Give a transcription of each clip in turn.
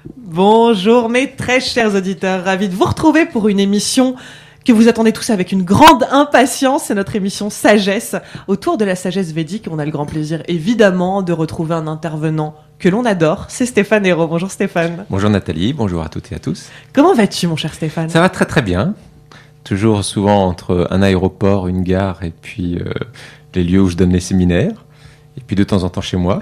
Bonjour mes très chers auditeurs, ravi de vous retrouver pour une émission que vous attendez tous avec une grande impatience. C'est notre émission Sagesse. Autour de la sagesse védique, on a le grand plaisir évidemment de retrouver un intervenant que l'on adore, c'est Stéphane Hérault. Bonjour Stéphane. Bonjour Nathalie, bonjour à toutes et à tous. Comment vas-tu mon cher Stéphane ? Ça va très très bien. Toujours souvent entre un aéroport, une gare et puis les lieux où je donne les séminaires. Et puis de temps en temps chez moi.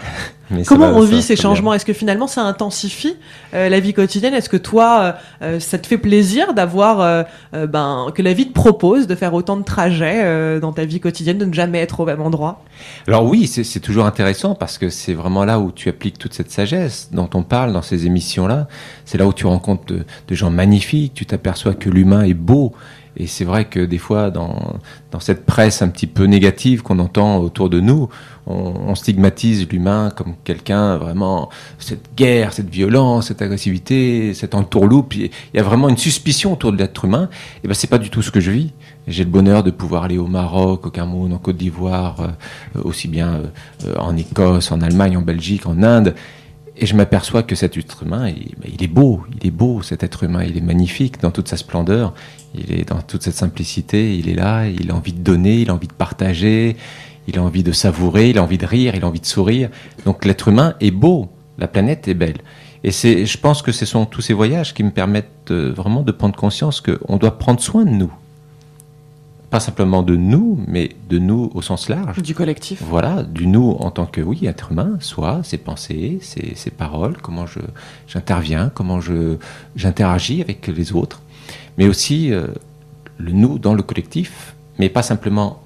Mais comment on vit ces changements ? Est-ce que finalement ça intensifie la vie quotidienne ? Est-ce que toi, ça te fait plaisir d'avoir que la vie te propose de faire autant de trajets dans ta vie quotidienne, de ne jamais être au même endroit ? Alors oui, c'est toujours intéressant parce que c'est vraiment là où tu appliques toute cette sagesse dont on parle dans ces émissions-là. C'est là où tu rencontres de gens magnifiques, tu t'aperçois que l'humain est beau. Et c'est vrai que des fois, dans cette presse un petit peu négative qu'on entend autour de nous, on stigmatise l'humain comme quelqu'un vraiment, cette guerre, cette violence, cette agressivité, cette entourloupe. Il y a vraiment une suspicion autour de l'être humain. Et ben, c'est pas du tout ce que je vis. J'ai le bonheur de pouvoir aller au Maroc, au Cameroun, en Côte d'Ivoire, aussi bien en Écosse, en Allemagne, en Belgique, en Inde. Et je m'aperçois que cet être humain, il est beau, cet être humain, il est magnifique dans toute sa splendeur, il est dans toute cette simplicité, il est là, il a envie de donner, il a envie de partager, il a envie de savourer, il a envie de rire, il a envie de sourire. Donc l'être humain est beau, la planète est belle. Et je pense que ce sont tous ces voyages qui me permettent vraiment de prendre conscience qu'on doit prendre soin de nous. Pas simplement de nous, mais de nous au sens large. Du collectif. Voilà, du nous en tant que, oui, être humain, soi, ses pensées, ses paroles, comment j'interviens, comment j'interagis avec les autres. Mais aussi le nous dans le collectif, mais pas simplement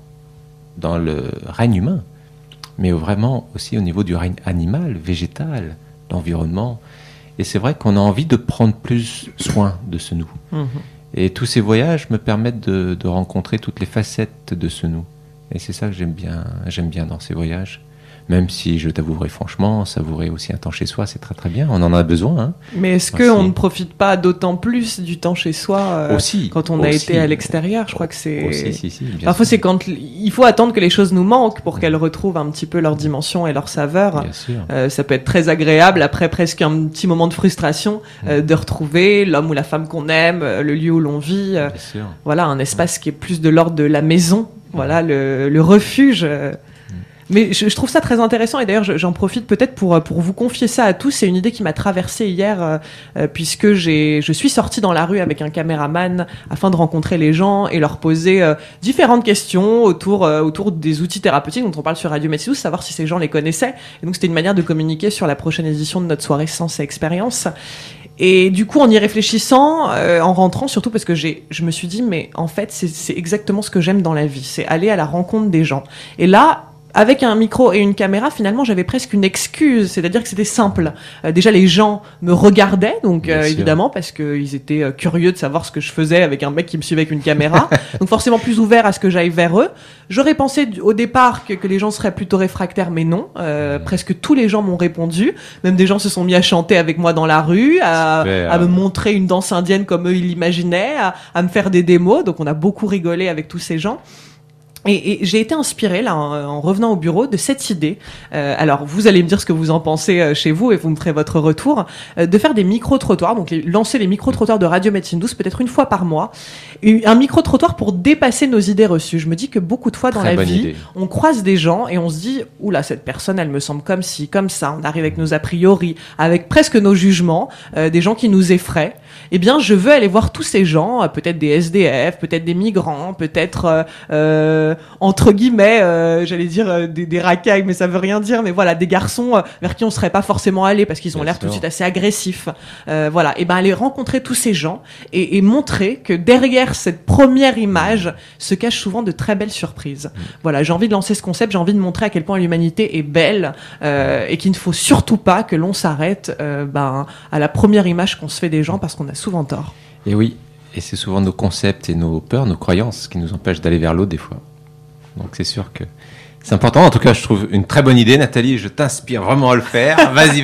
dans le règne humain, mais vraiment aussi au niveau du règne animal, végétal, l'environnement. Et c'est vrai qu'on a envie de prendre plus soin de ce nous. Mmh. Et tous ces voyages me permettent de rencontrer toutes les facettes de ce nous. Et c'est ça que j'aime bien dans ces voyages. Même si, je t'avouerai franchement, savourer aussi un temps chez soi, c'est très très bien. On en a besoin. Hein. Mais est-ce qu'on ne profite pas d'autant plus du temps chez soi quand on a été à l'extérieur ? Je crois que c'est... Parfois, c'est quand il faut attendre que les choses nous manquent pour qu'elles retrouvent un petit peu leur dimension et leur saveur. Ça peut être très agréable, après presque un petit moment de frustration, de retrouver l'homme ou la femme qu'on aime, le lieu où l'on vit. Voilà, un espace qui est plus de l'ordre de la maison. Voilà, le refuge... Mais je trouve ça très intéressant et d'ailleurs j'en profite peut-être pour vous confier ça à tous. C'est une idée qui m'a traversée hier puisque je suis sortie dans la rue avec un caméraman afin de rencontrer les gens et leur poser différentes questions autour des outils thérapeutiques dont on parle sur Radio Métis, savoir si ces gens les connaissaient. Et donc c'était une manière de communiquer sur la prochaine édition de notre soirée Sens et Expérience. Et du coup, en y réfléchissant, en rentrant, surtout parce que je me suis dit, mais en fait, c'est exactement ce que j'aime dans la vie, c'est aller à la rencontre des gens. Et là, avec un micro et une caméra, finalement, j'avais presque une excuse, c'est-à-dire que c'était simple. Déjà, les gens me regardaient, donc évidemment, parce qu'ils étaient curieux de savoir ce que je faisais avec un mec qui me suivait avec une caméra, donc forcément plus ouvert à ce que j'aille vers eux. J'aurais pensé au départ que les gens seraient plutôt réfractaires, mais non. Presque tous les gens m'ont répondu. Même des gens se sont mis à chanter avec moi dans la rue, à me montrer une danse indienne comme eux ils l'imaginaient, à me faire des démos. Donc on a beaucoup rigolé avec tous ces gens. Et j'ai été inspirée là en revenant au bureau de cette idée. Alors vous allez me dire ce que vous en pensez chez vous et vous me ferez votre retour. De faire des micro-trottoirs, donc lancer les micro-trottoirs de Radio Médecine Douce peut-être une fois par mois. Un micro-trottoir pour dépasser nos idées reçues. Je me dis que beaucoup de fois dans la vie, on croise des gens et on se dit « Oula, cette personne, elle me semble comme ci, comme ça ». On arrive avec nos a priori, avec presque nos jugements, des gens qui nous effraient. Eh bien, je veux aller voir tous ces gens, peut-être des SDF, peut-être des migrants, peut-être... entre guillemets, j'allais dire des racailles, mais ça veut rien dire, mais voilà, des garçons vers qui on serait pas forcément allé parce qu'ils ont l'air tout de suite assez agressifs. Voilà, et ben aller rencontrer tous ces gens et montrer que derrière cette première image se cachent souvent de très belles surprises. Voilà, j'ai envie de lancer ce concept, j'ai envie de montrer à quel point l'humanité est belle et qu'il ne faut surtout pas que l'on s'arrête à la première image qu'on se fait des gens parce qu'on a souvent tort. Et oui, et c'est souvent nos concepts et nos peurs, nos croyances qui nous empêchent d'aller vers l'autre des fois. Donc c'est sûr que C'est important. En tout cas, je trouve une très bonne idée, Nathalie. Je t'inspire vraiment à le faire. Vas-y,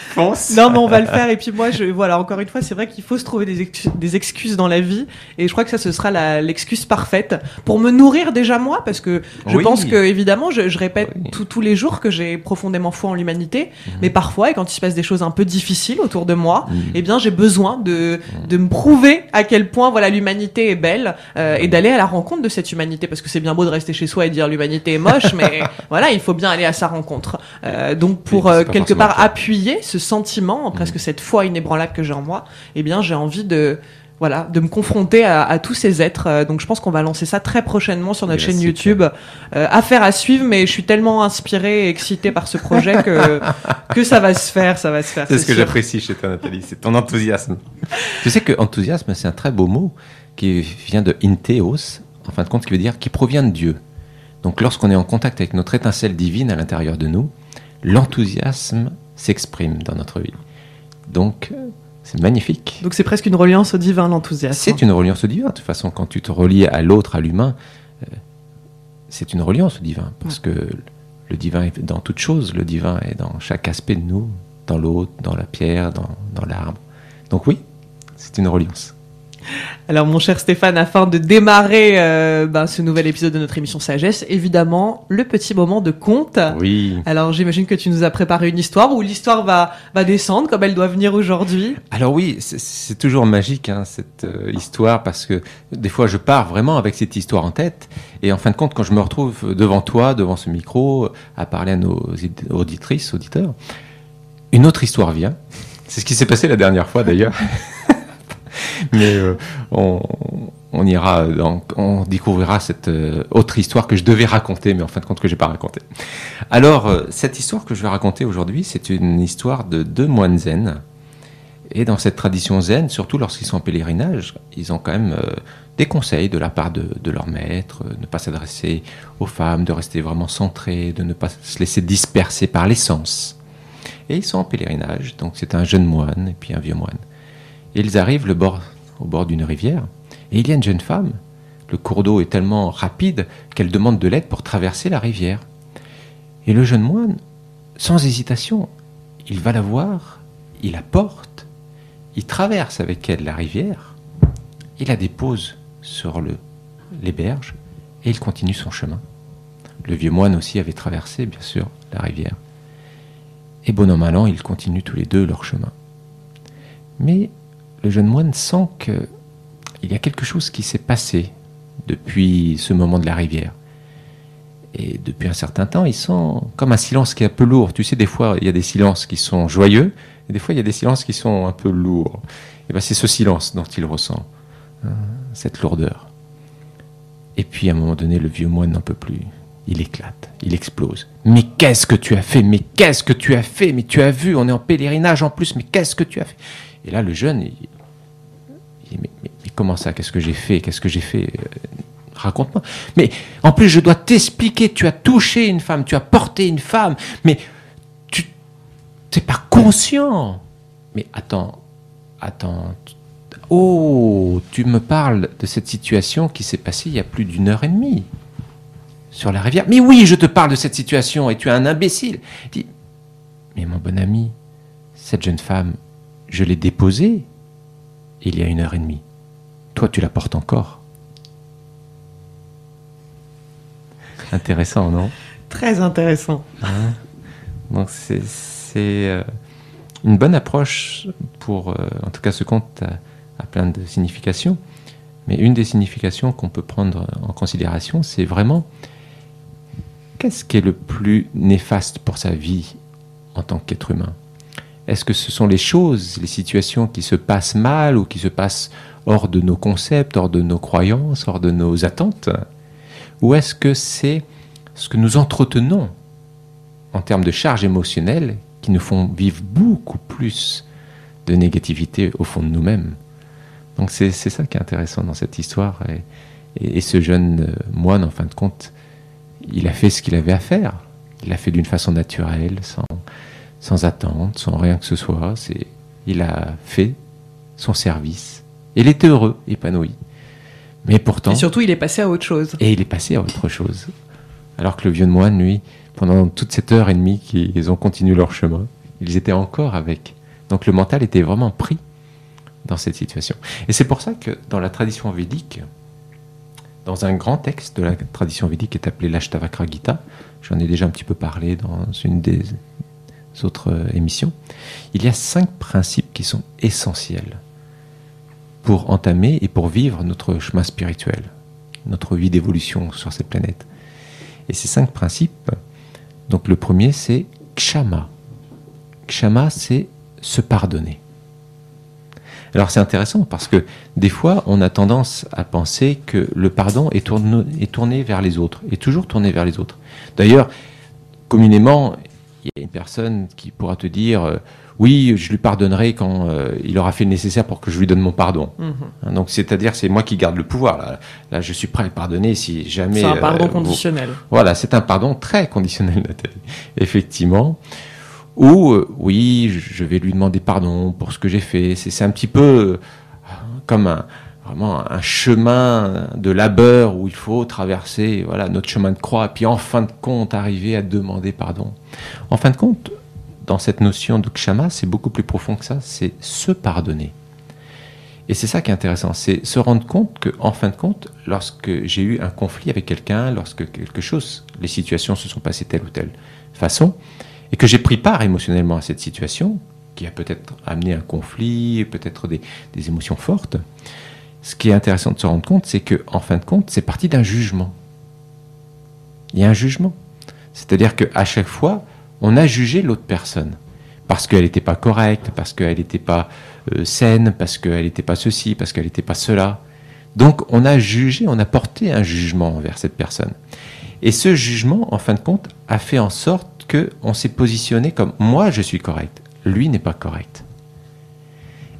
fonce. Non, mais on va le faire. Et puis moi, voilà, encore une fois, c'est vrai qu'il faut se trouver des excuses dans la vie. Et je crois que ça, ce sera l'excuse parfaite pour me nourrir déjà moi, parce que je pense que, évidemment, je répète tous les jours que j'ai profondément foi en l'humanité. Mais parfois, et quand il se passe des choses un peu difficiles autour de moi, eh bien, j'ai besoin de me prouver à quel point, voilà, l'humanité est belle, et d'aller à la rencontre de cette humanité, parce que c'est bien beau de rester chez soi et dire l'humanité est moche, mais voilà, il faut bien aller à sa rencontre. Donc pour quelque part appuyer ce sentiment, presque cette foi inébranlable que j'ai en moi, eh bien j'ai envie de me confronter à tous ces êtres. Donc je pense qu'on va lancer ça très prochainement sur notre chaîne YouTube. Affaire à suivre, mais je suis tellement inspirée et excitée par ce projet que ça va se faire, C'est ce que j'apprécie chez toi, Nathalie, c'est ton enthousiasme. Tu sais que enthousiasme, c'est un très beau mot qui vient de Intheos, en fin de compte, qui veut dire qui provient de Dieu. Donc lorsqu'on est en contact avec notre étincelle divine à l'intérieur de nous, l'enthousiasme s'exprime dans notre vie. Donc c'est magnifique. Donc c'est presque une reliance au divin, l'enthousiasme. C'est une reliance au divin. De toute façon, quand tu te relis à l'autre, à l'humain, c'est une reliance au divin. Parce que le divin est dans toute chose. Le divin est dans chaque aspect de nous, dans l'autre, dans la pierre, dans l'arbre. Donc oui, c'est une reliance. Alors mon cher Stéphane, afin de démarrer ce nouvel épisode de notre émission Sagesse, évidemment, le petit moment de conte. Oui. Alors j'imagine que tu nous as préparé une histoire où l'histoire va descendre comme elle doit venir aujourd'hui. Alors oui, c'est toujours magique cette histoire, parce que des fois je pars vraiment avec cette histoire en tête, et en fin de compte quand je me retrouve devant toi, devant ce micro, à parler à nos auditrices, auditeurs, une autre histoire vient. C'est ce qui s'est passé la dernière fois d'ailleurs. Mais on ira, on découvrira cette autre histoire que je devais raconter, mais en fin de compte que j'ai pas raconté. Alors, cette histoire que je vais raconter aujourd'hui, c'est une histoire de 2 moines zen. Et dans cette tradition zen, surtout lorsqu'ils sont en pèlerinage, ils ont quand même des conseils de la part de leur maître, ne pas s'adresser aux femmes, de rester vraiment centrés, de ne pas se laisser disperser par les sens. Et ils sont en pèlerinage, donc c'est un jeune moine et puis un vieux moine. Et ils arrivent au bord d'une rivière, et il y a une jeune femme. Le cours d'eau est tellement rapide qu'elle demande de l'aide pour traverser la rivière. Et le jeune moine, sans hésitation, il va la voir, il la porte, il traverse avec elle la rivière, il la dépose sur les berges, et il continue son chemin. Le vieux moine aussi avait traversé, bien sûr, la rivière. Et bon an mal an, ils continuent tous les deux leur chemin. Mais le jeune moine sent qu'il y a quelque chose qui s'est passé depuis ce moment de la rivière. Et depuis un certain temps, il sent comme un silence qui est un peu lourd. Tu sais, des fois, il y a des silences qui sont joyeux, et des fois, il y a des silences qui sont un peu lourds. Et bien, c'est ce silence dont il ressent cette lourdeur. Et puis, à un moment donné, le vieux moine n'en peut plus. Il éclate, il explose. Mais qu'est-ce que tu as fait ? Mais qu'est-ce que tu as fait ? Mais tu as vu, on est en pèlerinage en plus, mais qu'est-ce que tu as fait ? Et là, le jeune, il dit, mais comment ça ? Qu'est-ce que j'ai fait ? Qu'est-ce que j'ai fait ? Raconte-moi. Mais en plus, je dois t'expliquer, tu as touché une femme, tu as porté une femme, mais tu n'es pas conscient. Mais attends. Oh, tu me parles de cette situation qui s'est passée il y a plus d'1h30 sur la rivière. Mais oui, je te parle de cette situation et tu es un imbécile. Il dit, mais mon bon ami, cette jeune femme, je l'ai déposée il y a 1h30. Toi, tu la portes encore. Intéressant, non ? Très intéressant. Donc, c'est une bonne approche pour... en tout cas, ce conte a plein de significations. Mais une des significations qu'on peut prendre en considération, c'est vraiment... Qu'est-ce qui est le plus néfaste pour sa vie en tant qu'être humain ? Est-ce que ce sont les choses, les situations qui se passent mal ou qui se passent hors de nos concepts, hors de nos croyances, hors de nos attentes ? Ou est-ce que c'est ce que nous entretenons en termes de charges émotionnelles qui nous font vivre beaucoup plus de négativité au fond de nous-mêmes ? Donc c'est ça qui est intéressant dans cette histoire. Et ce jeune moine, en fin de compte, il a fait ce qu'il avait à faire. Il l'a fait d'une façon naturelle, sans attente, sans rien que ce soit. Il a fait son service. Il était heureux, épanoui. Mais pourtant... Et surtout, il est passé à autre chose. Et il est passé à autre chose. Alors que le vieux moine, lui, pendant toute cette heure et demie qu'ils ont continué leur chemin, ils étaient encore avec. Donc le mental était vraiment pris dans cette situation. Et c'est pour ça que dans la tradition védique, dans un grand texte de la tradition védique qui est appelé l'Ashtavakra Gita, j'en ai déjà un petit peu parlé dans une des autres émissions, il y a 5 principes qui sont essentiels pour entamer et pour vivre notre chemin spirituel, notre vie d'évolution sur cette planète. Et ces 5 principes, donc le premier c'est Kshama. Kshama, c'est se pardonner. Alors c'est intéressant parce que des fois on a tendance à penser que le pardon est tourné vers les autres, est toujours tourné vers les autres. D'ailleurs, communément, il y a une personne qui pourra te dire oui, je lui pardonnerai quand il aura fait le nécessaire pour que je lui donne mon pardon. Donc c'est-à-dire c'est moi qui garde le pouvoir. Là je suis prêt à pardonner si jamais... C'est un pardon conditionnel. Voilà, c'est un pardon très conditionnel, Nathalie. Effectivement. Ou oui, je vais lui demander pardon pour ce que j'ai fait. C'est un petit peu comme vraiment un chemin de labeur où il faut traverser notre chemin de croix et puis en fin de compte arriver à demander pardon. En fin de compte, dans cette notion de Kshama, c'est beaucoup plus profond que ça, c'est se pardonner. Et c'est ça qui est intéressant, c'est se rendre compte qu'en fin de compte, lorsque j'ai eu un conflit avec quelqu'un, lorsque les situations se sont passées telle ou telle façon, et que j'ai pris part émotionnellement à cette situation, qui a peut-être amené un conflit, peut-être des émotions fortes, ce qui est intéressant de se rendre compte, c'est qu'en fin de compte, c'est parti d'un jugement. Il y a un jugement. C'est-à-dire qu'à chaque fois, on a jugé l'autre personne. Parce qu'elle n'était pas correcte, parce qu'elle n'était pas saine, parce qu'elle n'était pas ceci, parce qu'elle n'était pas cela. Donc on a jugé, on a porté un jugement envers cette personne. Et ce jugement, en fin de compte, a fait en sorte qu'on s'est positionné comme « moi, je suis correct, lui n'est pas correct ».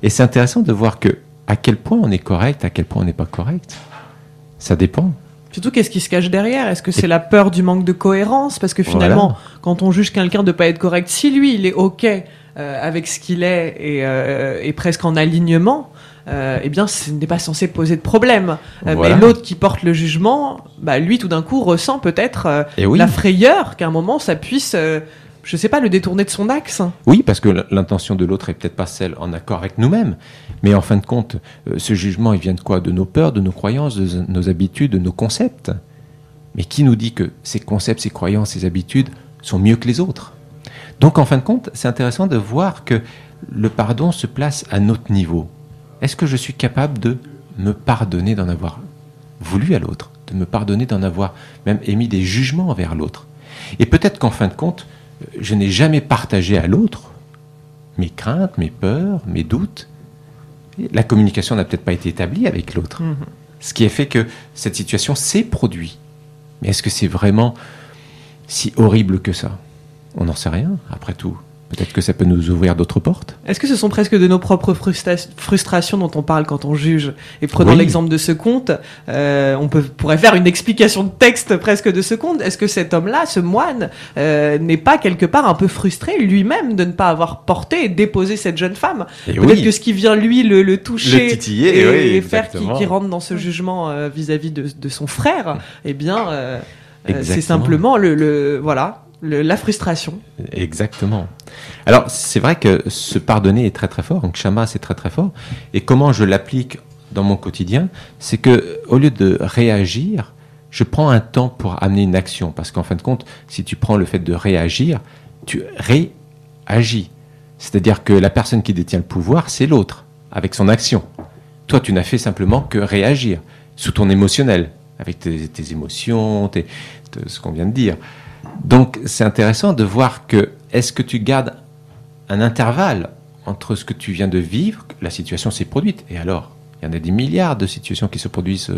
Et c'est intéressant de voir à quel point on est correct, à quel point on n'est pas correct. Ça dépend. Surtout, qu'est-ce qui se cache derrière? Est-ce que c'est la peur du manque de cohérence? Parce que finalement, quand on juge quelqu'un de ne pas être correct, si lui, il est OK avec ce qu'il est et presque en alignement, eh bien, ce n'est pas censé poser de problème. Mais l'autre qui porte le jugement, lui, tout d'un coup, ressent peut-être la frayeur qu'à un moment, ça puisse... je sais pas, le détourner de son axe. Oui, parce que l'intention de l'autre est peut-être pas celle en accord avec nous-mêmes. Mais en fin de compte, ce jugement, il vient de quoi? De nos peurs, de nos croyances, de nos habitudes, de nos concepts. Mais qui nous dit que ces concepts, ces croyances, ces habitudes sont mieux que les autres? Donc en fin de compte, c'est intéressant de voir que le pardon se place à notre niveau. Est-ce que je suis capable de me pardonner d'en avoir voulu à l'autre? De me pardonner d'en avoir même émis des jugements envers l'autre? Et peut-être qu'en fin de compte, je n'ai jamais partagé à l'autre mes craintes, mes peurs, mes doutes. La communication n'a peut-être pas été établie avec l'autre. Ce qui a fait que cette situation s'est produite. Mais est-ce que c'est vraiment si horrible que ça? On n'en sait rien, après tout. Peut-être que ça peut nous ouvrir d'autres portes. Est-ce que ce sont presque de nos propres frustrations dont on parle quand on juge? Et prenons l'exemple de ce conte, on pourrait faire une explication de texte presque de ce conte. Est-ce que cet homme-là, ce moine, n'est pas quelque part un peu frustré lui-même de ne pas avoir porté et déposé cette jeune femme? Peut-être que ce qui vient lui le toucher, le titiller, et faire qu'il rentre dans ce jugement vis-à-vis de son frère, eh bien, c'est simplement la frustration. Exactement. Alors, c'est vrai que se pardonner est très très fort. Donc, Kshama, c'est très très fort. Et comment je l'applique dans mon quotidien? C'est que, au lieu de réagir, je prends un temps pour amener une action. Parce qu'en fin de compte, si tu prends le fait de réagir, tu réagis. C'est-à-dire que la personne qui détient le pouvoir, c'est l'autre, avec son action. Toi, tu n'as fait simplement que réagir, sous ton émotionnel, avec tes émotions, ce qu'on vient de dire. Donc, c'est intéressant de voir que, est-ce que tu gardes un intervalle entre ce que tu viens de vivre, la situation s'est produite, et alors, il y en a des milliards de situations qui se produisent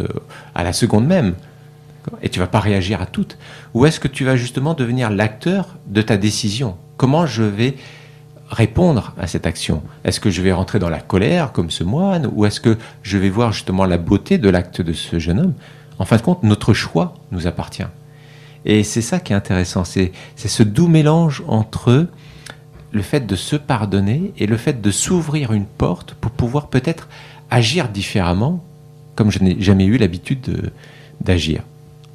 à la seconde même, et tu ne vas pas réagir à toutes. Ou est-ce que tu vas justement devenir l'acteur de ta décision? Comment je vais répondre à cette action? Est-ce que je vais rentrer dans la colère, comme ce moine, ou est-ce que je vais voir justement la beauté de l'acte de ce jeune homme? En fin de compte, notre choix nous appartient. Et c'est ça qui est intéressant, c'est ce doux mélange entre le fait de se pardonner et le fait de s'ouvrir une porte pour pouvoir peut-être agir différemment, comme je n'ai jamais eu l'habitude d'agir.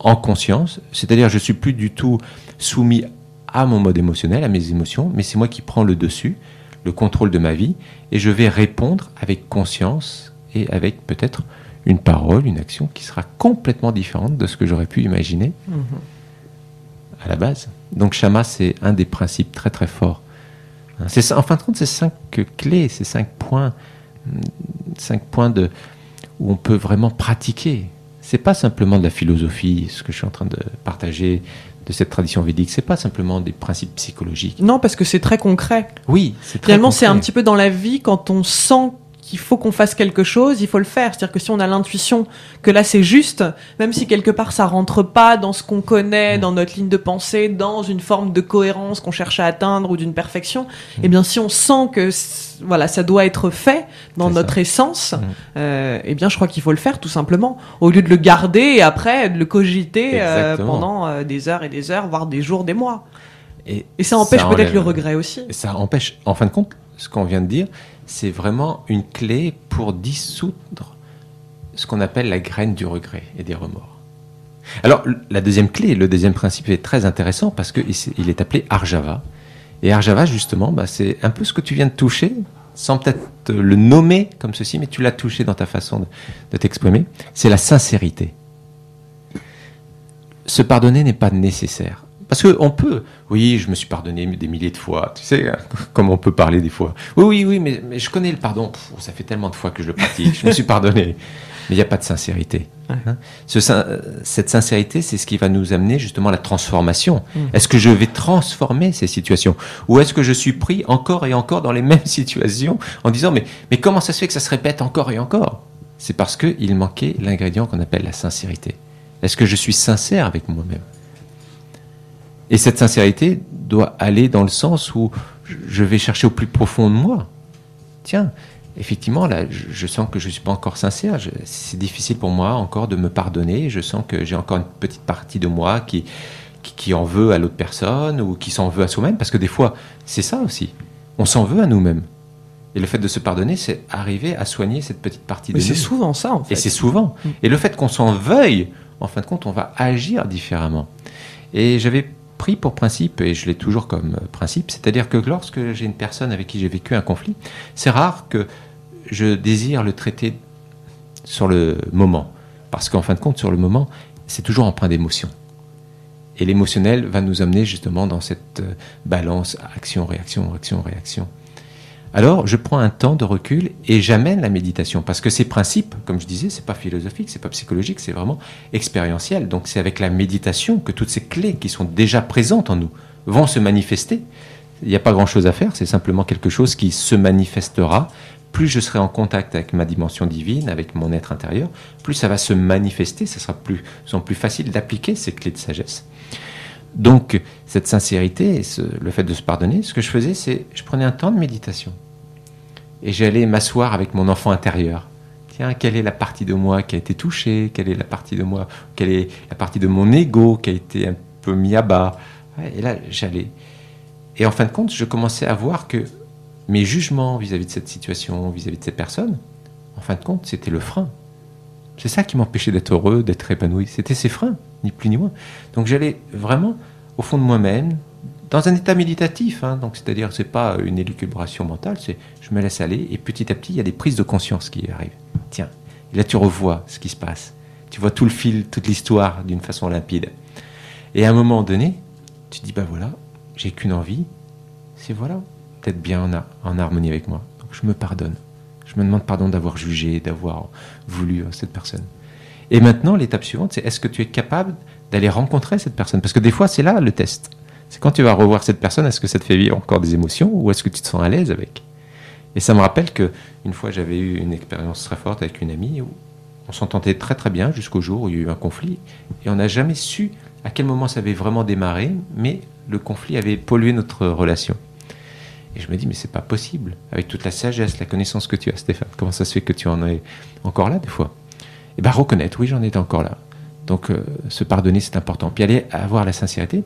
en conscience, c'est-à-dire je suis plus du tout soumis à mon mode émotionnel, à mes émotions, mais c'est moi qui prends le dessus, le contrôle de ma vie, et je vais répondre avec conscience et avec peut-être une parole, une action qui sera complètement différente de ce que j'aurais pu imaginer à la base. Donc Shama, c'est un des principes très très forts. C'est ça, en fin de compte, c'est 5 clés, c'est 5 points où on peut vraiment pratiquer. C'est pas simplement de la philosophie, ce que je suis en train de partager de cette tradition védique. C'est pas simplement des principes psychologiques. Non, parce que c'est très concret. Oui, c'est très Finalement, concret. C'est un petit peu dans la vie, quand on sent qu'il faut qu'on fasse quelque chose, il faut le faire. C'est-à-dire que si on a l'intuition que là c'est juste, même si quelque part ça rentre pas dans ce qu'on connaît, dans notre ligne de pensée, dans une forme de cohérence qu'on cherche à atteindre ou d'une perfection, eh bien si on sent que voilà, ça doit être fait dans notre essence, eh bien je crois qu'il faut le faire tout simplement, au lieu de le garder et après de le cogiter pendant des heures et des heures, voire des jours, des mois. Et ça empêche peut-être le regret aussi. Ça empêche, en fin de compte, ce qu'on vient de dire, c'est vraiment une clé pour dissoudre ce qu'on appelle la graine du regret et des remords. Alors, la deuxième clé, le deuxième principe est très intéressant parce qu'il est appelé Arjava. Et Arjava, justement, c'est un peu ce que tu viens de toucher, sans peut-être le nommer comme ceci, mais tu l'as touché dans ta façon de t'exprimer. C'est la sincérité. Se pardonner n'est pas nécessaire. Parce qu'on peut, oui, je me suis pardonné des milliers de fois, tu sais, comme on peut parler des fois. Oui, mais je connais le pardon, ça fait tellement de fois que je le pratique, je me suis pardonné. Mais il n'y a pas de sincérité. Cette sincérité, c'est ce qui va nous amener justement à la transformation. Est-ce que je vais transformer ces situations? Ou est-ce que je suis pris encore et encore dans les mêmes situations en disant, mais comment ça se fait que ça se répète encore et encore? C'est parce qu'il manquait l'ingrédient qu'on appelle la sincérité. Est-ce que je suis sincère avec moi-même? Et cette sincérité doit aller dans le sens où je vais chercher au plus profond de moi. Tiens, effectivement, là, je sens que je ne suis pas encore sincère. C'est difficile pour moi encore de me pardonner. Je sens que j'ai encore une petite partie de moi qui en veut à l'autre personne ou qui s'en veut à soi-même. Parce que des fois, c'est ça aussi. On s'en veut à nous-mêmes. Et le fait de se pardonner, c'est arriver à soigner cette petite partie de nous. Mais c'est souvent ça, en fait. Et c'est souvent. Et le fait qu'on s'en veuille, en fin de compte, on va agir différemment. Et j'avais pris pour principe, et je l'ai toujours comme principe, c'est-à-dire que lorsque j'ai une personne avec qui j'ai vécu un conflit, c'est rare que je désire le traiter sur le moment. Parce qu'en fin de compte, sur le moment, c'est toujours empreint d'émotion. Et l'émotionnel va nous amener justement dans cette balance action-réaction, action-réaction. Alors, je prends un temps de recul et j'amène la méditation. Parce que ces principes, comme je disais, c'est pas philosophique, c'est pas psychologique, c'est vraiment expérientiel. Donc, c'est avec la méditation que toutes ces clés qui sont déjà présentes en nous vont se manifester. Il n'y a pas grand-chose à faire, c'est simplement quelque chose qui se manifestera. Plus je serai en contact avec ma dimension divine, avec mon être intérieur, plus ça va se manifester, ça sera plus facile d'appliquer ces clés de sagesse. Donc, cette sincérité, le fait de se pardonner, ce que je faisais, c'est je prenais un temps de méditation. Et j'allais m'asseoir avec mon enfant intérieur. Tiens, quelle est la partie de moi qui a été touchée? Quelle est la partie de moi? Quelle est la partie de mon ego qui a été un peu mis à bas? Et là, j'allais. Et en fin de compte, je commençais à voir que mes jugements vis-à-vis de cette situation, vis-à-vis de cette personne, en fin de compte, c'était le frein. C'est ça qui m'empêchait d'être heureux, d'être épanoui. C'était ces freins, ni plus ni moins. Donc j'allais vraiment au fond de moi-même, dans un état méditatif. Donc c'est-à-dire, c'est pas une élucubration mentale, c'est je me laisse aller et petit à petit, il y a des prises de conscience qui arrivent. Tiens, et là tu revois ce qui se passe. Tu vois tout le fil, toute l'histoire d'une façon limpide. Et à un moment donné, tu te dis, voilà, j'ai qu'une envie, c'est d'être bien en harmonie avec moi. Donc je me pardonne. Je me demande pardon d'avoir jugé, d'avoir voulu cette personne. Et maintenant, l'étape suivante, c'est est-ce que tu es capable d'aller rencontrer cette personne? Parce que des fois, c'est là le test. C'est quand tu vas revoir cette personne, est-ce que ça te fait vivre encore des émotions ou est-ce que tu te sens à l'aise avec? Et ça me rappelle qu'une fois, j'avais eu une expérience très forte avec une amie où on s'entendait très très bien jusqu'au jour où il y a eu un conflit. Et on n'a jamais su à quel moment ça avait vraiment démarré, mais le conflit avait pollué notre relation. Et je me dis, mais c'est pas possible. Avec toute la sagesse, la connaissance que tu as, Stéphane, comment ça se fait que tu en es encore là, des fois? Et reconnaître, oui, j'en étais encore là. Donc, se pardonner, c'est important. Puis aller avoir la sincérité.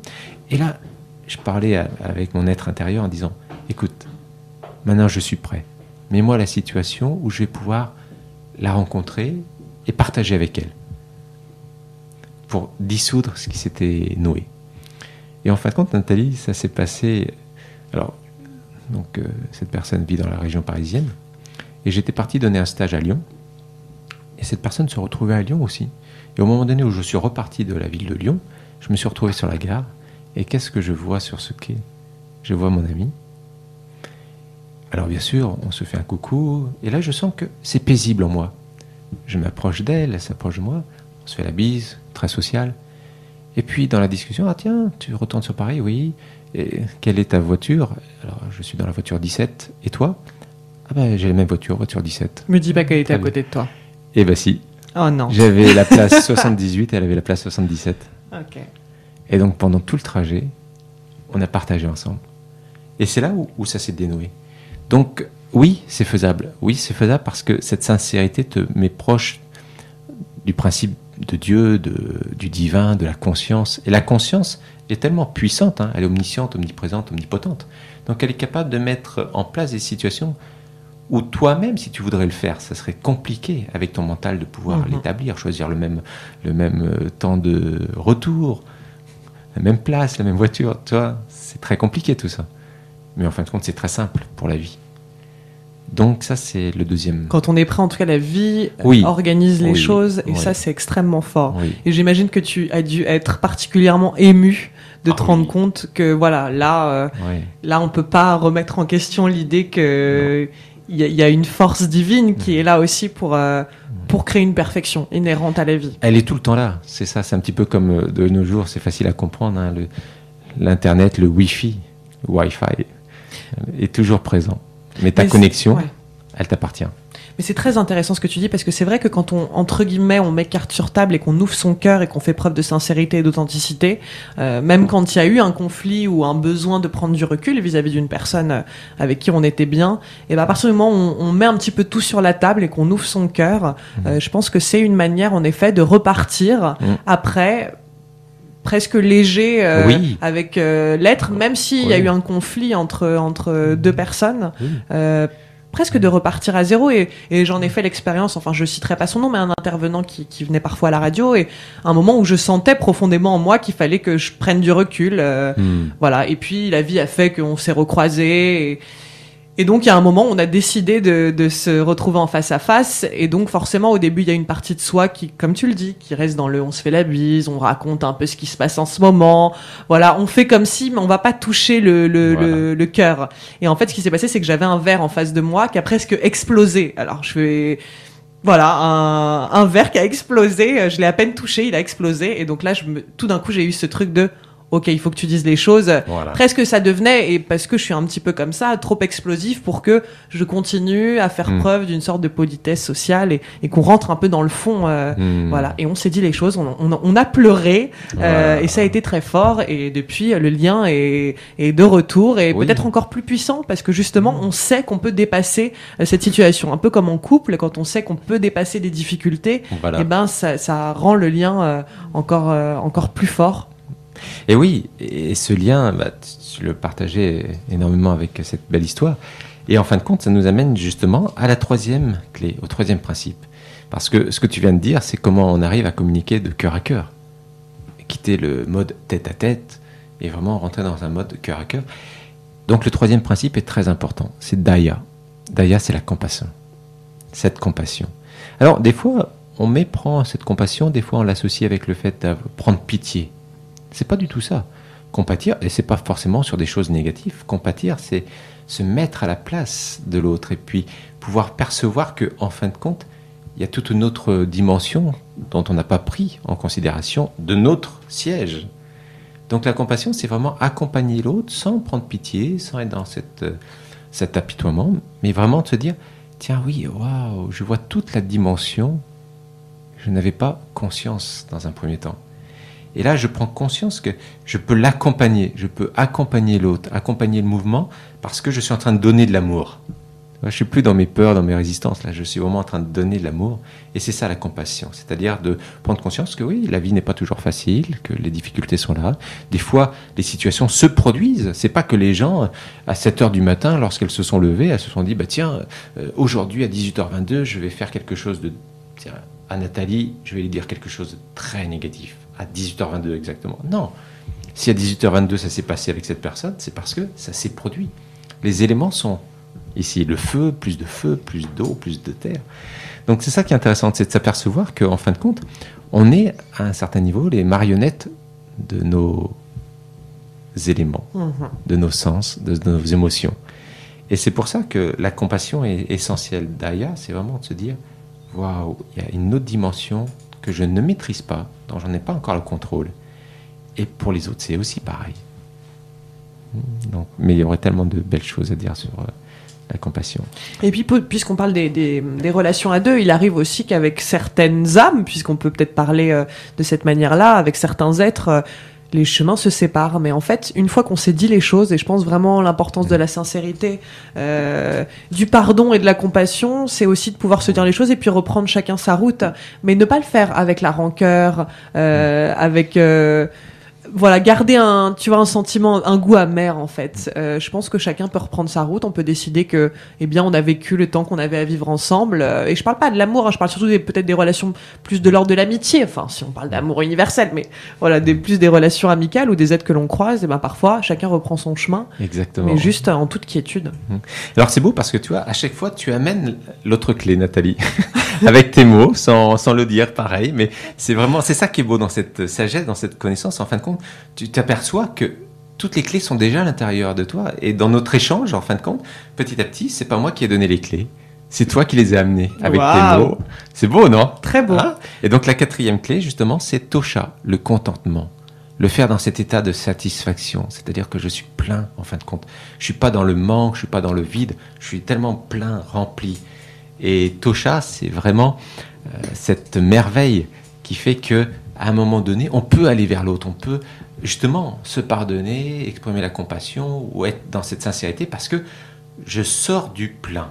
Et là, je parlais avec mon être intérieur en disant, écoute, maintenant je suis prêt. Mets-moi la situation où je vais pouvoir la rencontrer et partager avec elle. pour dissoudre ce qui s'était noué. Et en fin de compte, Nathalie, ça s'est passé... Alors, donc, cette personne vit dans la région parisienne, et j'étais parti donner un stage à Lyon, et cette personne se retrouvait à Lyon aussi. Et au moment donné où je suis reparti de la ville de Lyon, je me suis retrouvé sur la gare, et qu'est-ce que je vois sur ce quai? Je vois mon amie. Alors bien sûr, on se fait un coucou, et là je sens que c'est paisible en moi. Je m'approche d'elle, elle s'approche de moi, on se fait la bise, très social. Et puis dans la discussion, ah tiens, tu retournes sur Paris, oui. Et quelle est ta voiture? Alors je suis dans la voiture 17, et toi? Ah ben j'ai la même voiture 17. Me dis pas qu'elle était à côté de toi. Eh ben si. Oh non. J'avais la place 78 et elle avait la place 77. Ok. Et donc pendant tout le trajet, on a partagé ensemble. Et c'est là où ça s'est dénoué. Donc oui, c'est faisable. Oui, c'est faisable parce que cette sincérité te met proche du principe de Dieu, du divin, de la conscience. Et la conscience est tellement puissante, hein, elle est omnisciente, omniprésente, omnipotente. Donc elle est capable de mettre en place des situations où toi-même, si tu voudrais le faire, ça serait compliqué avec ton mental de pouvoir l'établir, choisir le même temps de retour, la même place, la même voiture. Tu vois, c'est très compliqué tout ça. Mais en fin de compte, c'est très simple pour la vie. Donc ça, c'est le deuxième. Quand on est prêt, en tout cas, la vie organise les choses, et ça, c'est extrêmement fort. Oui. Et j'imagine que tu as dû être particulièrement ému de te rendre compte que, voilà, là, on peut pas remettre en question l'idée que il y a une force divine qui est là aussi pour créer une perfection inhérente à la vie. Elle est tout le temps là. C'est ça. C'est un petit peu comme de nos jours, c'est facile à comprendre. Hein, l'internet, le Wi-Fi est toujours présent. Mais ta connexion, elle t'appartient. Mais c'est très intéressant ce que tu dis, parce que c'est vrai que quand on, entre guillemets, on met carte sur table et qu'on ouvre son cœur et qu'on fait preuve de sincérité et d'authenticité, même quand il y a eu un conflit ou un besoin de prendre du recul vis-à-vis d'une personne avec qui on était bien, et à partir du moment où on met un petit peu tout sur la table et qu'on ouvre son cœur, je pense que c'est une manière, en effet, de repartir après... presque léger avec l'être, même s'il y a eu un conflit entre deux personnes, presque de repartir à zéro. Et j'en ai fait l'expérience, enfin je citerai pas son nom, mais un intervenant qui venait parfois à la radio, et un moment où je sentais profondément en moi qu'il fallait que je prenne du recul. Voilà. Et puis la vie a fait qu'on s'est recroisés. Et donc, il y a un moment où on a décidé de se retrouver en face à face. Et donc, forcément, au début, il y a une partie de soi qui, comme tu le dis, qui reste dans on se fait la bise, on raconte un peu ce qui se passe en ce moment. Voilà, on fait comme si, mais on va pas toucher le cœur. Et en fait, ce qui s'est passé, c'est que j'avais un verre en face de moi qui a presque explosé. Alors, voilà, un verre qui a explosé. Je l'ai à peine touché, il a explosé. Et donc là, tout d'un coup, j'ai eu ce truc de... Ok, il faut que tu dises les choses. Voilà. Presque ça devenait, et parce que je suis un petit peu comme ça, trop explosif pour que je continue à faire preuve d'une sorte de politesse sociale et qu'on rentre un peu dans le fond. Voilà. Et on s'est dit les choses, on a pleuré, et ça a été très fort. Et depuis, le lien est de retour, et peut-être encore plus puissant, parce que justement, on sait qu'on peut dépasser cette situation. Un peu comme en couple, quand on sait qu'on peut dépasser des difficultés, et ben ça rend le lien encore plus fort. Et oui, et ce lien, tu le partageais énormément avec cette belle histoire. Et en fin de compte, ça nous amène justement à la troisième clé, au troisième principe. Parce que ce que tu viens de dire, c'est comment on arrive à communiquer de cœur à cœur. Quitter le mode tête à tête et vraiment rentrer dans un mode cœur à cœur. Donc le troisième principe est très important, c'est Daya. Daya, c'est la compassion. Cette compassion. Alors, des fois, on méprend cette compassion, des fois on l'associe avec le fait de prendre pitié. C'est pas du tout ça. Compatir, et c'est pas forcément sur des choses négatives. Compatir, c'est se mettre à la place de l'autre et puis pouvoir percevoir que, en fin de compte, il y a toute une autre dimension dont on n'a pas pris en considération de notre siège. Donc la compassion, c'est vraiment accompagner l'autre sans prendre pitié, sans être dans cet apitoiement, mais vraiment de se dire, tiens oui, waouh, je vois toute la dimension, je n'avais pas conscience dans un premier temps. Et là, je prends conscience que je peux l'accompagner, je peux accompagner l'autre, accompagner le mouvement, parce que je suis en train de donner de l'amour. Je ne suis plus dans mes peurs, dans mes résistances, là, je suis vraiment en train de donner de l'amour. Et c'est ça la compassion, c'est-à-dire de prendre conscience que oui, la vie n'est pas toujours facile, que les difficultés sont là. Des fois, les situations se produisent. C'est pas que les gens, à 7h du matin, lorsqu'elles se sont levées, elles se sont dit, tiens, aujourd'hui à 18h22, je vais faire quelque chose de... Tiens, à Nathalie, je vais lui dire quelque chose de très négatif. à 18h22 exactement. Non. Si à 18h22 ça s'est passé avec cette personne, c'est parce que ça s'est produit. Les éléments sont ici. Le feu, plus d'eau, plus de terre. Donc c'est ça qui est intéressant, c'est de s'apercevoir qu'en fin de compte, on est à un certain niveau les marionnettes de nos éléments, de nos sens, de nos émotions. Et c'est pour ça que la compassion est essentielle. Daya, c'est vraiment de se dire, waouh, il y a une autre dimension que je ne maîtrise pas, dont je n'en ai pas encore le contrôle. Et pour les autres, c'est aussi pareil. Donc, mais il y aurait tellement de belles choses à dire sur la compassion. Et puis, puisqu'on parle des relations à deux, il arrive aussi qu'avec certaines âmes, puisqu'on peut peut-être parler de cette manière-là, avec certains êtres, les chemins se séparent. Mais en fait, une fois qu'on s'est dit les choses, et je pense vraiment l'importance de la sincérité, du pardon et de la compassion, c'est aussi de pouvoir se dire les choses et puis reprendre chacun sa route. Mais ne pas le faire avec la rancœur, avec... voilà, garder un sentiment, un goût amer en fait. Je pense que chacun peut reprendre sa route. On peut décider que, eh bien, on a vécu le temps qu'on avait à vivre ensemble. Et je parle pas de l'amour, je parle surtout peut-être des relations plus de l'ordre de l'amitié. Enfin, si on parle d'amour universel, mais voilà, plus des relations amicales ou des êtres que l'on croise. Et ben parfois, chacun reprend son chemin. Exactement. Mais juste en toute quiétude. Alors c'est beau parce que tu vois, à chaque fois, tu amènes l'autre clé, Nathalie. Avec tes mots, sans le dire, pareil. Mais c'est ça qui est beau dans cette sagesse, dans cette connaissance. En fin de compte, tu t'aperçois que toutes les clés sont déjà à l'intérieur de toi. Et dans notre échange, en fin de compte, petit à petit, c'est pas moi qui ai donné les clés. C'est toi qui les as amenées avec tes mots. C'est beau, non? Très beau. Et donc la 4e clé, justement, c'est Tosha, le contentement. Le faire dans cet état de satisfaction. C'est-à-dire que je suis plein, en fin de compte. Je suis pas dans le manque, je suis pas dans le vide. Je suis tellement plein, rempli. Et Tosha, c'est vraiment cette merveille qui fait que à un moment donné, on peut aller vers l'autre, on peut justement se pardonner, exprimer la compassion ou être dans cette sincérité parce que je sors du plein.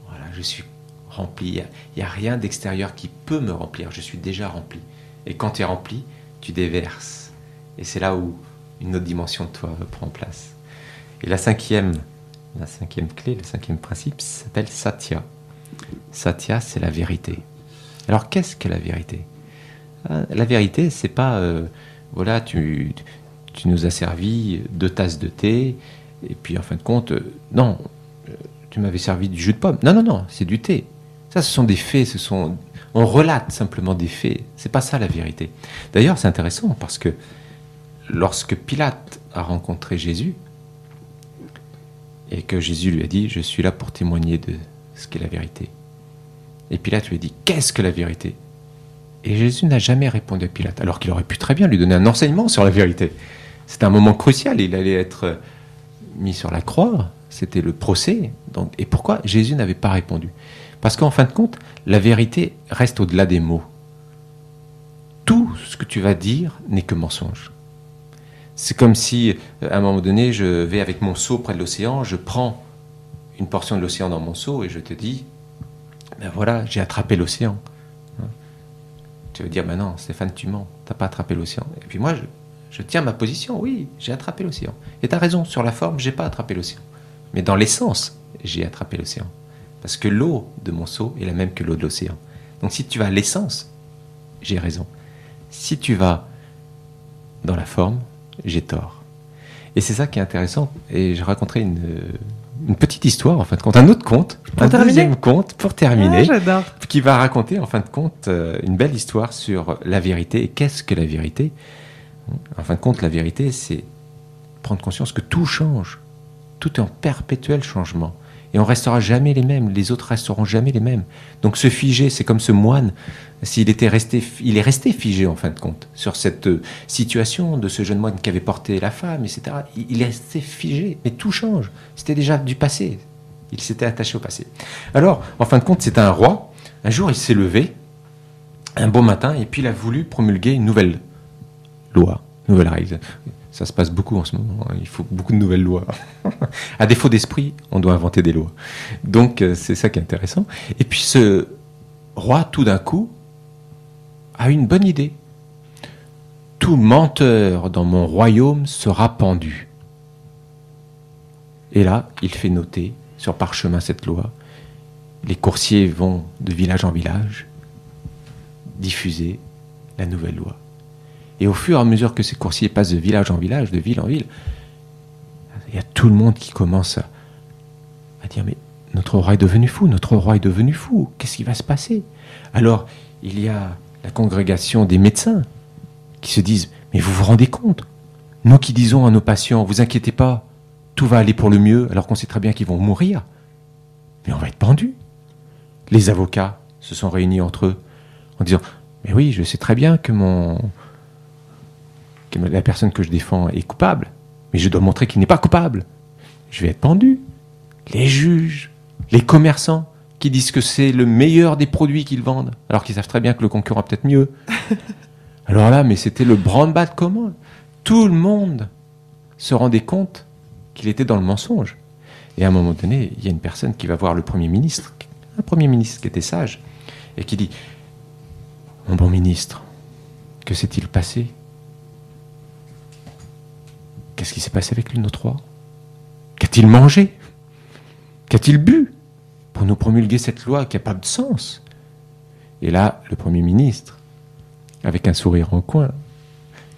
Voilà, je suis rempli. Il n'y a rien d'extérieur qui peut me remplir. Je suis déjà rempli. Et quand tu es rempli, tu déverses. Et c'est là où une autre dimension de toi prend place. Et la 5e clé, le 5e principe s'appelle Satya. Satya, c'est la vérité. Alors, qu'est-ce que la vérité ? La vérité, c'est pas, voilà, tu nous as servi 2 tasses de thé, et puis en fin de compte, non, tu m'avais servi du jus de pomme. Non, c'est du thé. Ça, ce sont des faits, on relate simplement des faits. C'est pas ça la vérité. D'ailleurs, c'est intéressant parce que lorsque Pilate a rencontré Jésus, et que Jésus lui a dit, je suis là pour témoigner de ce qu'est la vérité. Et Pilate lui a dit, qu'est-ce que la vérité ? Et Jésus n'a jamais répondu à Pilate, alors qu'il aurait pu très bien lui donner un enseignement sur la vérité. C'était un moment crucial, il allait être mis sur la croix, c'était le procès. Donc, et pourquoi Jésus n'avait pas répondu ? Parce qu'en fin de compte, la vérité reste au-delà des mots. Tout ce que tu vas dire n'est que mensonge. C'est comme si, à un moment donné, je vais avec mon seau près de l'océan, je prends une portion de l'océan dans mon seau et je te dis, ben voilà, j'ai attrapé l'océan. Tu vas dire, ben non, Stéphane, tu mens, tu n'as pas attrapé l'océan. Et puis moi, je tiens ma position, oui, j'ai attrapé l'océan. Et tu as raison, sur la forme, je n'ai pas attrapé l'océan. Mais dans l'essence, j'ai attrapé l'océan. Parce que l'eau de mon seau est la même que l'eau de l'océan. Donc si tu vas à l'essence, j'ai raison. Si tu vas dans la forme, j'ai tort. Et c'est ça qui est intéressant. Et je raconterai une petite histoire, en fin de compte, un autre conte, deuxième conte pour terminer, qui va raconter, en fin de compte, une belle histoire sur la vérité. Et qu'est-ce que la vérité ? En fin de compte, la vérité, c'est prendre conscience que tout change. Tout est en perpétuel changement. Et on restera jamais les mêmes, les autres resteront jamais les mêmes. Donc se figer, c'est comme ce moine, il est resté figé en fin de compte, sur cette situation de ce jeune moine qui avait porté la femme, etc. Il est resté figé, mais tout change. C'était déjà du passé. Il s'était attaché au passé. Alors, en fin de compte, c'était un roi. Un jour, il s'est levé, un beau matin, et puis il a voulu promulguer une nouvelle loi, nouvelle règle. Ça se passe beaucoup en ce moment, il faut beaucoup de nouvelles lois. À défaut d'esprit, on doit inventer des lois. Donc c'est ça qui est intéressant. Et puis ce roi, tout d'un coup, a une bonne idée. Tout menteur dans mon royaume sera pendu. Et là, il fait noter sur parchemin cette loi. Les coursiers vont de village en village diffuser la nouvelle loi. Et au fur et à mesure que ces coursiers passent de village en village, de ville en ville, il y a tout le monde qui commence à dire, mais notre roi est devenu fou, notre roi est devenu fou, qu'est-ce qui va se passer? Alors, il y a la congrégation des médecins qui se disent, mais vous vous rendez compte? Nous qui disons à nos patients, vous inquiétez pas, tout va aller pour le mieux, alors qu'on sait très bien qu'ils vont mourir. Mais on va être pendus. Les avocats se sont réunis entre eux en disant, mais oui, je sais très bien que la personne que je défends est coupable, mais je dois montrer qu'il n'est pas coupable. Je vais être pendu. Les juges, les commerçants qui disent que c'est le meilleur des produits qu'ils vendent, alors qu'ils savent très bien que le concurrent a peut-être mieux. Alors là, mais c'était le branle-bas de commun. Tout le monde se rendait compte qu'il était dans le mensonge. Et à un moment donné, il y a une personne qui va voir le Premier ministre, un Premier ministre qui était sage, et qui dit, mon bon ministre, que s'est-il passé? Qu'est-ce qui s'est passé avec lui, notre roi? Qu'a-t-il mangé? Qu'a-t-il bu pour nous promulguer cette loi qui n'a pas de sens? Et là, le Premier ministre, avec un sourire en coin,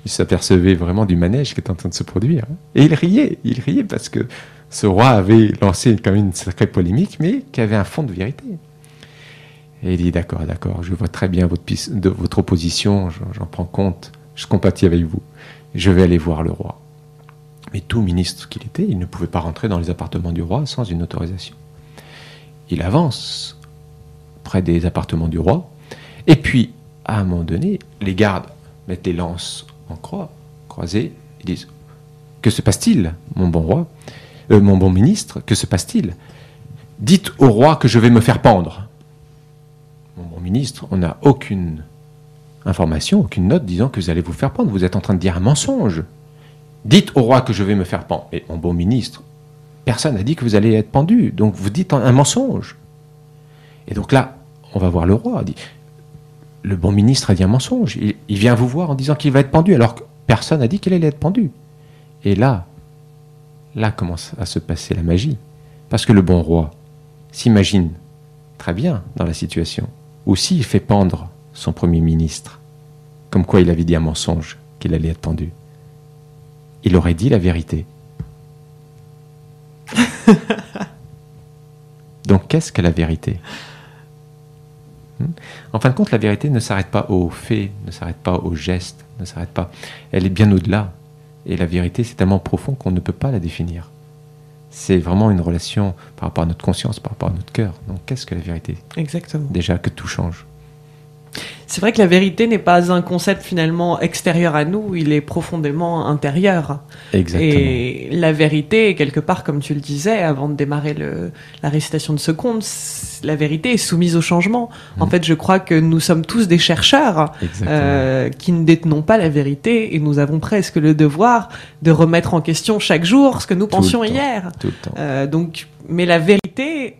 il s'apercevait vraiment du manège qui était en train de se produire. Et il riait parce que ce roi avait lancé quand même une sacrée polémique, mais qui avait un fond de vérité. Et il dit, d'accord, je vois très bien votre opposition, j'en prends compte, je compatis avec vous, je vais aller voir le roi. Mais tout ministre qu'il était, il ne pouvait pas rentrer dans les appartements du roi sans une autorisation. Il avance près des appartements du roi, et puis, à un moment donné, les gardes mettent les lances en croisées, ils disent, que se passe-t-il, mon bon roi, mon bon ministre, que se passe-t-il? Dites au roi que je vais me faire pendre. Mon bon ministre, on n'a aucune information, aucune note disant que vous allez vous faire pendre. Vous êtes en train de dire un mensonge. Dites au roi que je vais me faire pendre. Et mon bon ministre, personne n'a dit que vous allez être pendu. Donc vous dites un mensonge. Et donc là, on va voir le roi. Il dit, le bon ministre a dit un mensonge. Il vient vous voir en disant qu'il va être pendu, alors que personne n'a dit qu'il allait être pendu. Et là commence à se passer la magie. Parce que le bon roi s'imagine très bien dans la situation. Ou s'il fait pendre son Premier ministre, comme quoi il avait dit un mensonge qu'il allait être pendu, il aurait dit la vérité. Donc qu'est-ce que la vérité? En fin de compte, la vérité ne s'arrête pas aux faits, ne s'arrête pas aux gestes, ne s'arrête pas. Elle est bien au-delà. Et la vérité, c'est tellement profond qu'on ne peut pas la définir. C'est vraiment une relation par rapport à notre conscience, par rapport à notre cœur. Donc qu'est-ce que la vérité? Exactement. Déjà que tout change. C'est vrai que la vérité n'est pas un concept finalement extérieur à nous, il est profondément intérieur. Exactement. Et la vérité, quelque part, comme tu le disais, avant de démarrer la récitation de ce conte, la vérité est soumise au changement. En fait, je crois que nous sommes tous des chercheurs qui ne détenons pas la vérité et nous avons presque le devoir de remettre en question chaque jour ce que nous pensions hier. Tout le temps. Mais la vérité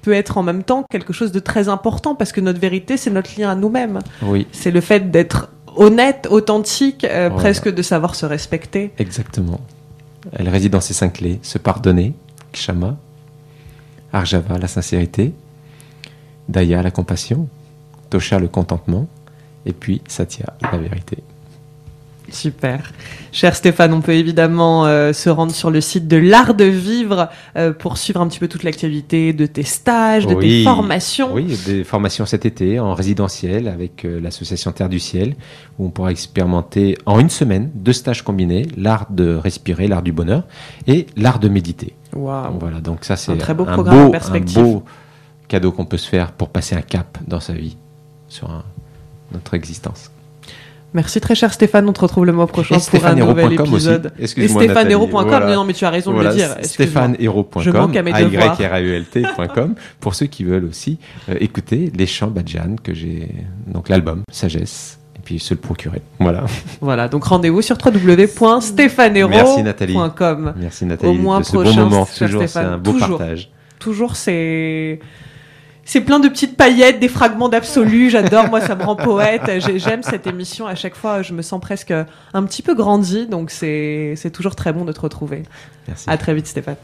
peut être en même temps quelque chose de très important parce que notre vérité, c'est notre lien à nous-mêmes. Oui. C'est le fait d'être honnête, authentique, presque de savoir se respecter. Exactement. Elle réside dans ces 5 clés. Se pardonner, Kshama, Arjava, la sincérité, Daya, la compassion, Tosha, le contentement, et puis Satya, la vérité. Super. Cher Stéphane, on peut évidemment se rendre sur le site de l'Art de Vivre pour suivre un petit peu toute l'actualité de tes stages, de tes formations. Oui, des formations cet été en résidentiel avec l'association Terre du Ciel, où on pourra expérimenter en une semaine 2 stages combinés, l'art de respirer, l'art du bonheur, et l'art de méditer. Waouh. Voilà, donc ça c'est un très beau programme en perspective. Un beau cadeau qu'on peut se faire pour passer un cap dans sa vie, sur notre existence. Merci très cher Stéphane, on te retrouve le mois prochain pour un nouvel épisode. Et stéphanehero.com, voilà. Non mais tu as raison de le dire. stéphanehero.com, AYRAULT.com, pour ceux qui veulent aussi écouter les chants Bhajan que j'ai, donc l'album Sagesse, et puis se le procurer. Voilà, donc rendez-vous sur www.stéphanehero.com. Merci Nathalie. Merci Nathalie au mois de ce prochain, bon moment, toujours c'est un beau partage. Toujours c'est plein de petites paillettes, des fragments d'absolu. J'adore, moi, ça me rend poète. J'aime cette émission. À chaque fois, je me sens presque un petit peu grandi. Donc, c'est toujours très bon de te retrouver. Merci. À très vite, Stéphane.